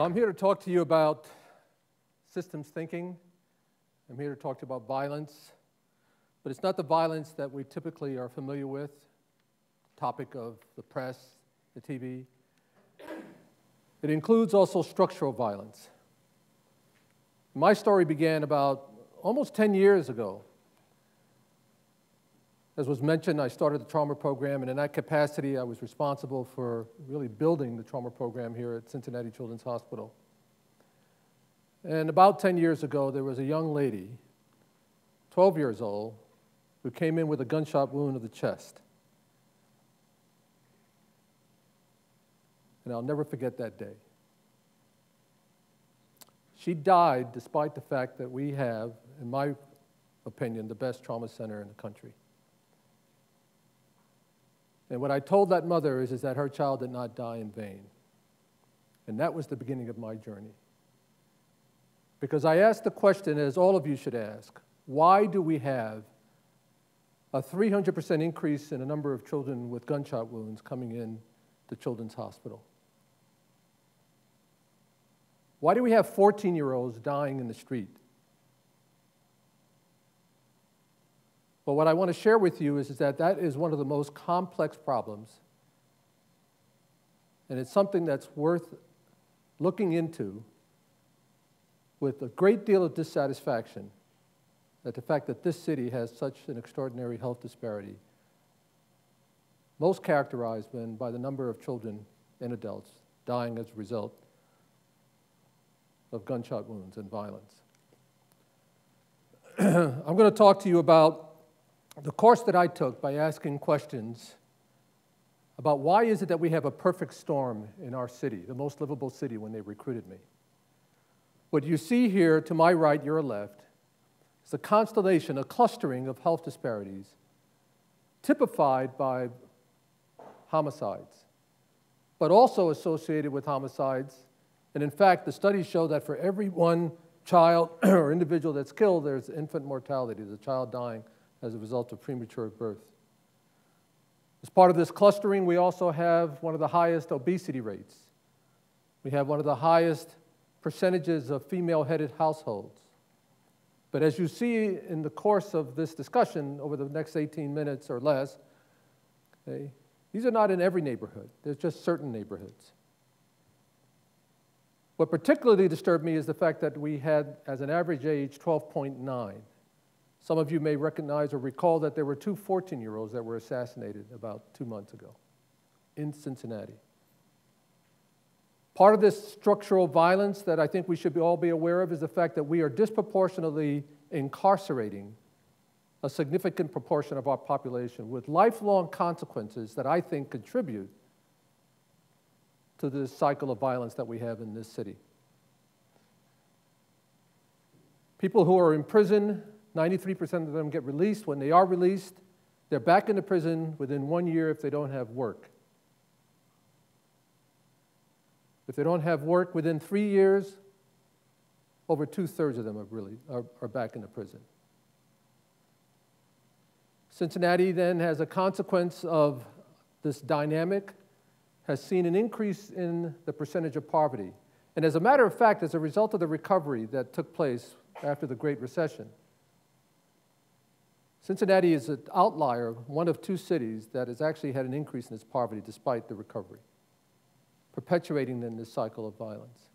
Well, I'm here to talk to you about systems thinking. I'm here to talk to you about violence, but it's not the violence that we typically are familiar with, topic of the press, the TV. It includes also structural violence. My story began about almost 10 years ago. As was mentioned, I started the trauma program, and in that capacity, I was responsible for really building the trauma program here at Cincinnati Children's Hospital. And about 10 years ago, there was a young lady, 12 years old, who came in with a gunshot wound of the chest. And I'll never forget that day. She died despite the fact that we have, in my opinion, the best trauma center in the country. And what I told that mother is that her child did not die in vain. And that was the beginning of my journey. Because I asked the question, as all of you should ask, why do we have a 300% increase in the number of children with gunshot wounds coming in to Children's Hospital? Why do we have 14-year-olds dying in the street? But what I want to share with you is that that is one of the most complex problems, and it's something that's worth looking into with a great deal of dissatisfaction at the fact that this city has such an extraordinary health disparity, most characterized by the number of children and adults dying as a result of gunshot wounds and violence. I'm going to talk to you about the course that I took by asking questions about why is it that we have a perfect storm in our city, the most livable city, when they recruited me. What you see here to my right, your left, is a constellation, a clustering of health disparities typified by homicides, but also associated with homicides. And in fact, the studies show that for every one child or individual that's killed, there's infant mortality, there's a child dying as a result of premature birth. As part of this clustering, we also have one of the highest obesity rates. We have one of the highest percentages of female-headed households. But as you see in the course of this discussion over the next 18 minutes or less, okay, these are not in every neighborhood. There's just certain neighborhoods. What particularly disturbed me is the fact that we had, as an average age, 12.9. Some of you may recognize or recall that there were two 14-year-olds that were assassinated about 2 months ago in Cincinnati. Part of this structural violence that I think we should all be aware of is the fact that we are disproportionately incarcerating a significant proportion of our population with lifelong consequences that I think contribute to this cycle of violence that we have in this city. People who are in prison, 93% of them get released. When they are released, they're back into prison within 1 year if they don't have work. If they don't have work within 3 years, over 2/3 of them are back into prison. Cincinnati then, as a consequence of this dynamic, has seen an increase in the percentage of poverty. And as a matter of fact, as a result of the recovery that took place after the Great Recession, Cincinnati is an outlier, one of two cities that has actually had an increase in its poverty despite the recovery, perpetuating then this cycle of violence.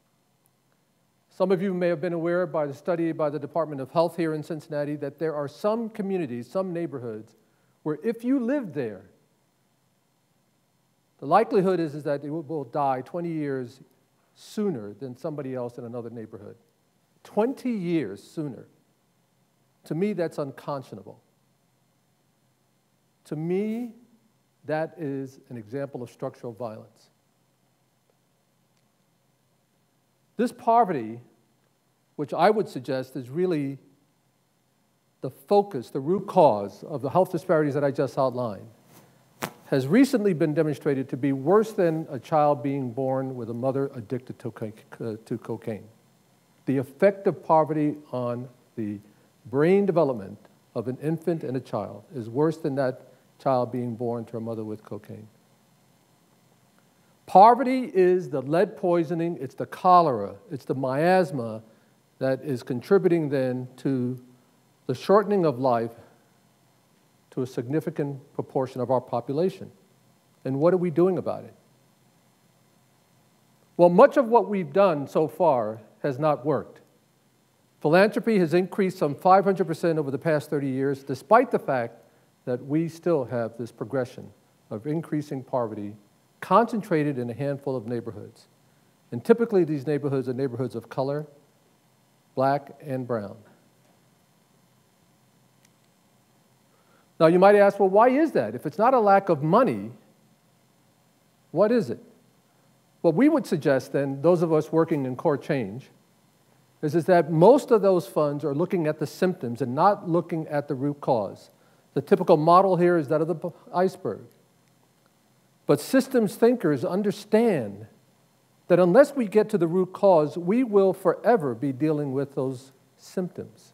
Some of you may have been aware by the study by the Department of Health here in Cincinnati that there are some communities, some neighborhoods, where if you live there, the likelihood is that you will die 20 years sooner than somebody else in another neighborhood. 20 years sooner. To me, that's unconscionable. To me, that is an example of structural violence. This poverty, which I would suggest is really the focus, the root cause of the health disparities that I just outlined, has recently been demonstrated to be worse than a child being born with a mother addicted to cocaine. The effect of poverty on the brain development of an infant and a child is worse than that child being born to a mother with cocaine. Poverty is the lead poisoning, it's the cholera, it's the miasma that is contributing then to the shortening of life to a significant proportion of our population. And what are we doing about it? Well, much of what we've done so far has not worked. Philanthropy has increased some 500% over the past 30 years, despite the fact that we still have this progression of increasing poverty concentrated in a handful of neighborhoods. And typically these neighborhoods are neighborhoods of color, black and brown. Now you might ask, well, why is that? If it's not a lack of money, what is it? What we would suggest then, those of us working in core change, is that most of those funds are looking at the symptoms and not looking at the root cause. The typical model here is that of the iceberg. But systems thinkers understand that unless we get to the root cause, we will forever be dealing with those symptoms.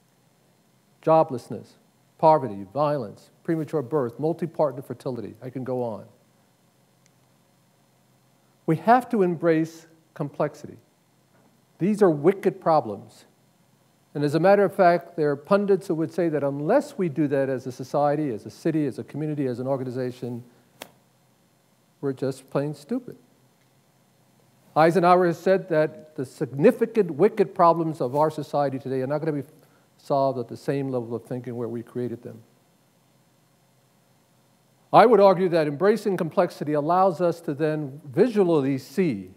Joblessness, poverty, violence, premature birth, multi-partner fertility. I can go on. We have to embrace complexity. These are wicked problems. And as a matter of fact, there are pundits who would say that unless we do that as a society, as a city, as a community, as an organization, we're just plain stupid. Eisenhower has said that the significant wicked problems of our society today are not going to be solved at the same level of thinking where we created them. I would argue that embracing complexity allows us to then visually see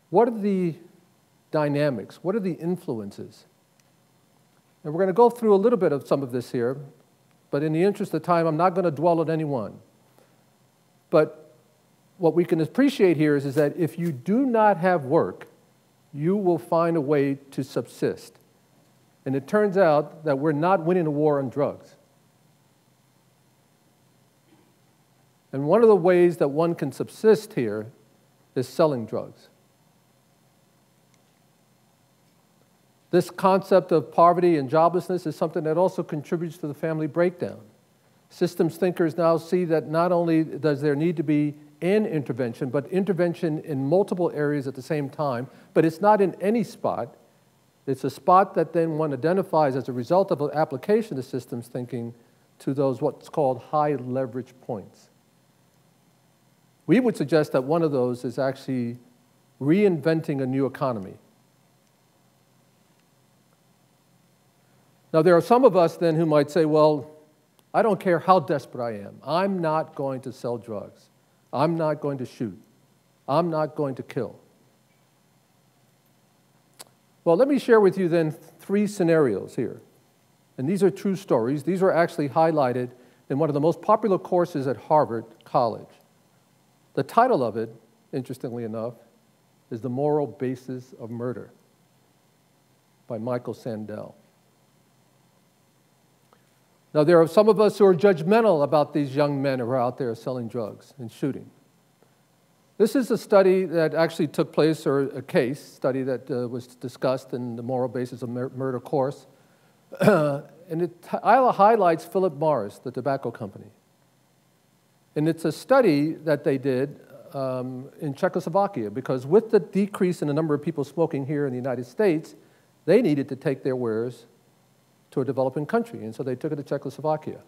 what are the dynamics, what are the influences. And we're going to go through a little bit of some of this here, but in the interest of time, I'm not going to dwell on any one. But what we can appreciate here is that if you do not have work, you will find a way to subsist. And it turns out that we're not winning a war on drugs. And one of the ways that one can subsist here is selling drugs. This concept of poverty and joblessness is something that also contributes to the family breakdown. Systems thinkers now see that not only does there need to be an intervention, but intervention in multiple areas at the same time, but it's not in any spot. It's a spot that then one identifies as a result of an application of systems thinking to those what's called high leverage points. We would suggest that one of those is actually reinventing a new economy. Now, there are some of us then who might say, well, I don't care how desperate I am. I'm not going to sell drugs. I'm not going to shoot. I'm not going to kill. Well, let me share with you then 3 scenarios here. And these are true stories. These are actually highlighted in one of the most popular courses at Harvard College. The title of it, interestingly enough, is The Moral Basis of Murder by Michael Sandel. Now, there are some of us who are judgmental about these young men who are out there selling drugs and shooting. This is a study that actually took place, or a case study that was discussed in the Moral Basis of Murder course. And it highlights Philip Morris, the tobacco company. And it's a study that they did in Czechoslovakia, because with the decrease in the number of people smoking here in the United States, they needed to take their wares to a developing country, and so they took it to Czechoslovakia.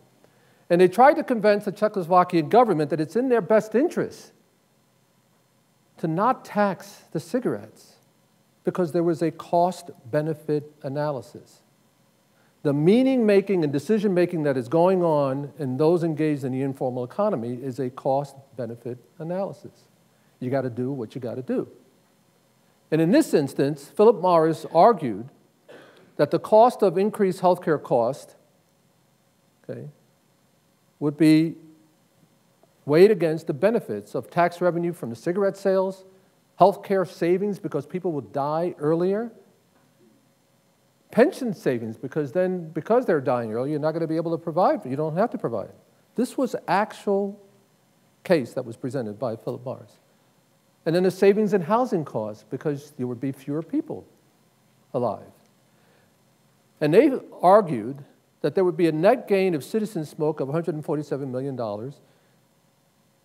And they tried to convince the Czechoslovakian government that it's in their best interest to not tax the cigarettes because there was a cost-benefit analysis. The meaning-making and decision-making that is going on in those engaged in the informal economy is a cost-benefit analysis. You got to do what you got to do. And in this instance, Philip Morris argued that the cost of increased healthcare cost, would be weighed against the benefits of tax revenue from the cigarette sales, healthcare savings because people will die earlier, pension savings because they're dying early, you're not going to be able to provide, you don't have to provide. This was actual case that was presented by Philip Morris. And then the savings in housing costs because there would be fewer people alive. And they argued that there would be a net gain of citizen smoke of $147 million,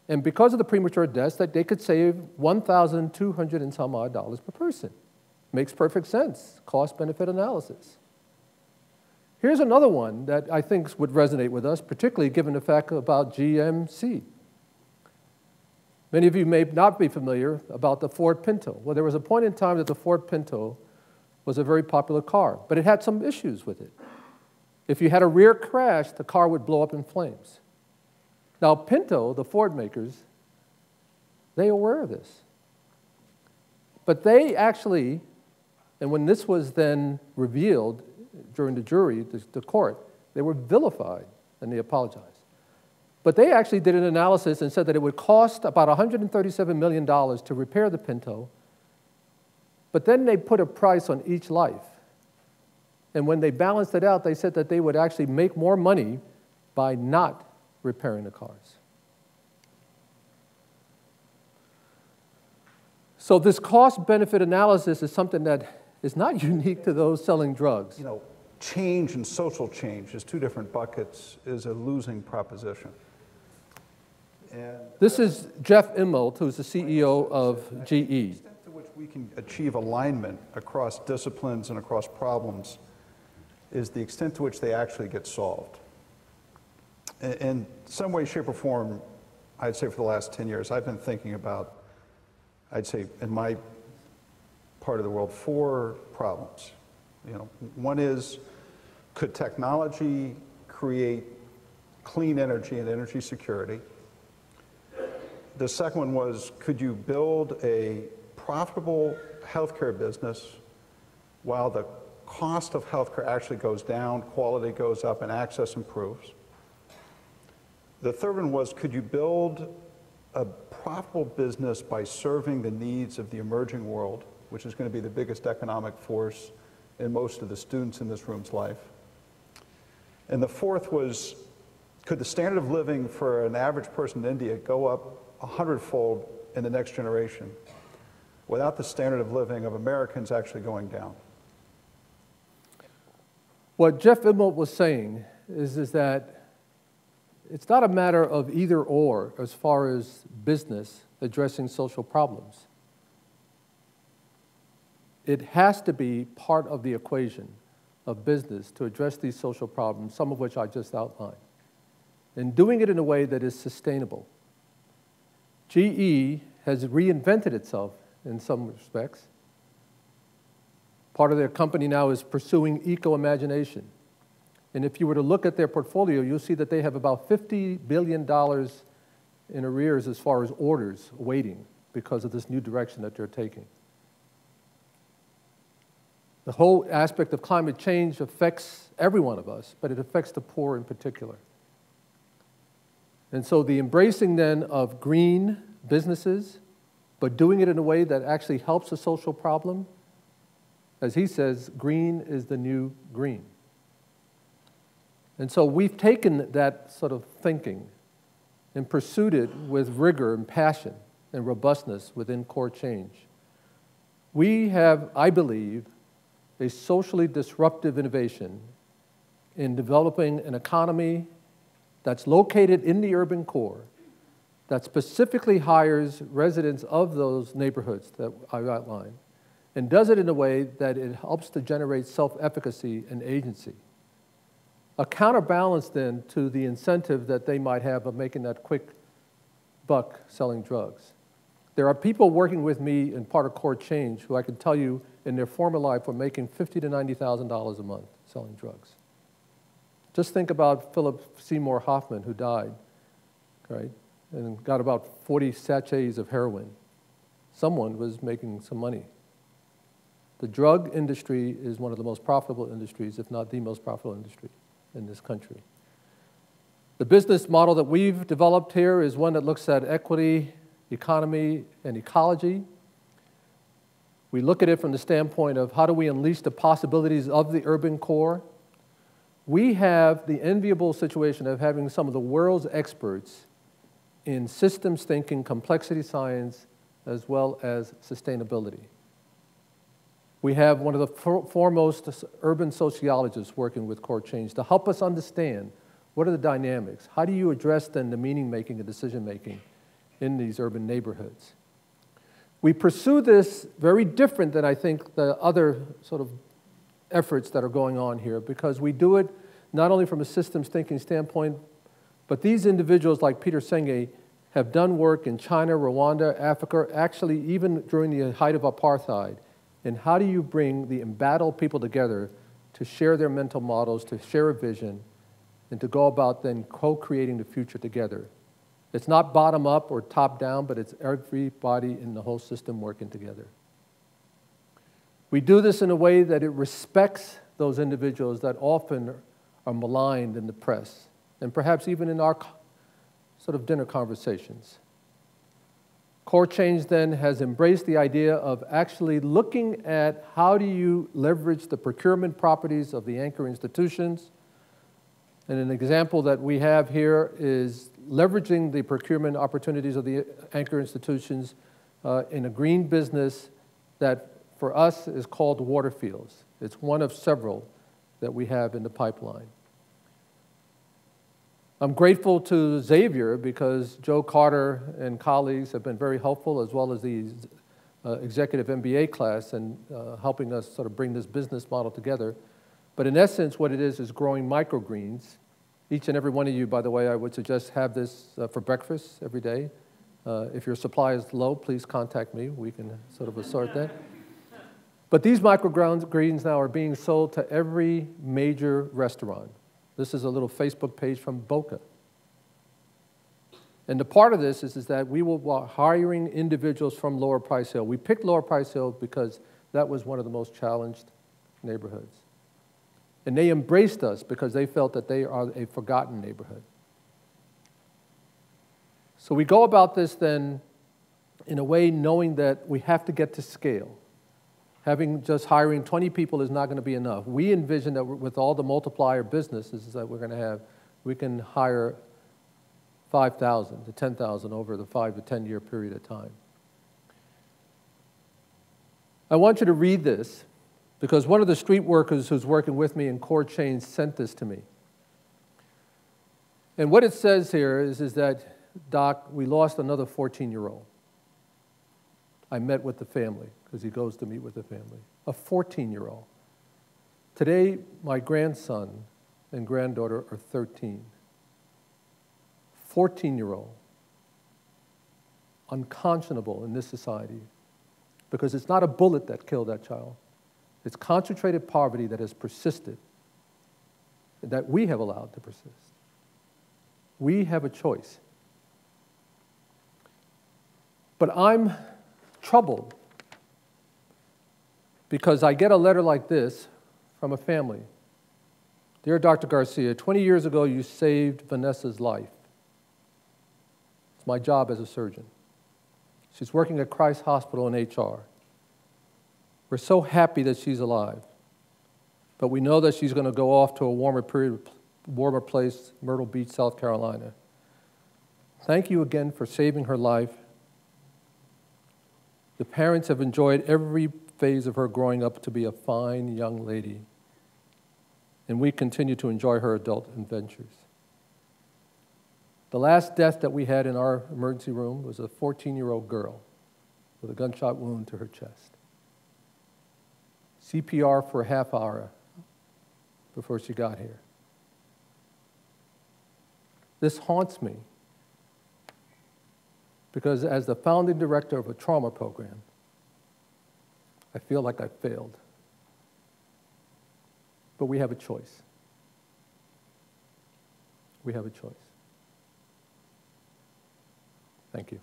And because of the premature deaths, that they could save $1,200 and some odd dollars per person. Makes perfect sense, cost-benefit analysis. Here's another one that I think would resonate with us, particularly given the fact about GMC. Many of you may not be familiar about the Ford Pinto. Well, there was a point in time that the Ford Pinto was a very popular car, but it had some issues with it. If you had a rear crash, the car would blow up in flames. Now, Pinto, the Ford makers, they are aware of this. But they actually, and when this was then revealed during the jury, the court, they were vilified and they apologized. But they actually did an analysis and said that it would cost about $137 million to repair the Pinto, but then they put a price on each life. And when they balanced it out, they said that they would actually make more money by not repairing the cars. So this cost-benefit analysis is something that is not unique to those selling drugs. You know, change and social change as two different buckets is a losing proposition. And this is Jeff Immelt, who's the CEO of GE. The extent to which we can achieve alignment across disciplines and across problems is the extent to which they actually get solved. In some way, shape, or form, I'd say for the last 10 years, I've been thinking about, I'd say in my part of the world, 4 problems. You know, one is, could technology create clean energy and energy security? The second one was, could you build a profitable healthcare business while the cost of healthcare actually goes down, quality goes up, and access improves? The third one was, could you build a profitable business by serving the needs of the emerging world, which is going to be the biggest economic force in most of the students in this room's life? And the fourth was, could the standard of living for an average person in India go up 100-fold in the next generation without the standard of living of Americans actually going down? What Jeff Immelt was saying is that it's not a matter of either or as far as business addressing social problems. It has to be part of the equation of business to address these social problems, some of which I just outlined, and doing it in a way that is sustainable. GE has reinvented itself in some respects. Part of their company now is pursuing eco-imagination. And if you were to look at their portfolio, you'll see that they have about $50 billion in arrears as far as orders waiting because of this new direction that they're taking. The whole aspect of climate change affects every one of us, but it affects the poor in particular. And so the embracing then of green businesses, but doing it in a way that actually helps a social problem, as he says, green is the new green. And so we've taken that sort of thinking and pursued it with rigor and passion and robustness within Core Change. We have, I believe, a socially disruptive innovation in developing an economy that's located in the urban core, that specifically hires residents of those neighborhoods that I've outlined, and does it in a way that it helps to generate self-efficacy and agency. A counterbalance then to the incentive that they might have of making that quick buck selling drugs. There are people working with me in part of Core Change who I can tell you in their former life were making $50,000 to $90,000 a month selling drugs. Just think about Philip Seymour Hoffman, who died, right, and got about 40 sachets of heroin. Someone was making some money. The drug industry is one of the most profitable industries, if not the most profitable industry in this country. The business model that we've developed here is one that looks at equity, economy, and ecology. We look at it from the standpoint of how do we unleash the possibilities of the urban core. We have the enviable situation of having some of the world's experts in systems thinking, complexity science, as well as sustainability. We have one of the foremost urban sociologists working with Core Change to help us understand what are the dynamics, how do you address then the meaning-making and decision-making in these urban neighborhoods. We pursue this very different than I think the other sort of efforts that are going on here, because we do it not only from a systems thinking standpoint, but these individuals like Peter Senge have done work in China, Rwanda, Africa, actually even during the height of apartheid. And how do you bring the embattled people together to share their mental models, to share a vision, and to go about then co-creating the future together? It's not bottom up or top down, but it's everybody in the whole system working together. We do this in a way that it respects those individuals that often are maligned in the press, and perhaps even in our sort of dinner conversations. Core Change then has embraced the idea of actually looking at how do you leverage the procurement properties of the anchor institutions. And an example that we have here is leveraging the procurement opportunities of the anchor institutions in a green business that for us is called Waterfields. It's one of several that we have in the pipeline. I'm grateful to Xavier because Joe Carter and colleagues have been very helpful, as well as the executive MBA class, in helping us sort of bring this business model together. But in essence, what it is growing microgreens. Each and every one of you, by the way, I would suggest have this for breakfast every day. If your supply is low, please contact me. We can sort of assort that. But these microgreens now are being sold to every major restaurant. This is a little Facebook page from Boca. And the part of this is that we will be hiring individuals from Lower Price Hill. We picked Lower Price Hill because that was one of the most challenged neighborhoods. And they embraced us because they felt that they are a forgotten neighborhood. So we go about this then in a way knowing that we have to get to scale. Having just hiring 20 people is not going to be enough. We envision that with all the multiplier businesses that we're going to have, we can hire 5,000 to 10,000 over the 5 to 10 year period of time. I want you to read this because one of the street workers who's working with me in Core Change sent this to me. And what it says here is that, Doc, we lost another 14-year-old. I met with the family, because he goes to meet with the family. A 14-year-old. Today, my grandson and granddaughter are 13. 14-year-old. Unconscionable in this society, because it's not a bullet that killed that child. It's concentrated poverty that has persisted, that we have allowed to persist. We have a choice. But I'm troubled because I get a letter like this from a family. Dear Dr. Garcia, 20 years ago you saved Vanessa's life. It's my job as a surgeon. She's working at Christ Hospital in HR. We're so happy that she's alive, but we know that she's going to go off to a warmer place, Myrtle Beach, South Carolina. Thank you again for saving her life. The parents have enjoyed every phase of her growing up to be a fine young lady, and we continue to enjoy her adult adventures. The last death that we had in our emergency room was a 14-year-old girl with a gunshot wound to her chest. CPR for a half hour before she got here. This haunts me because as the founding director of a trauma program, I feel like I failed. But we have a choice. We have a choice. Thank you.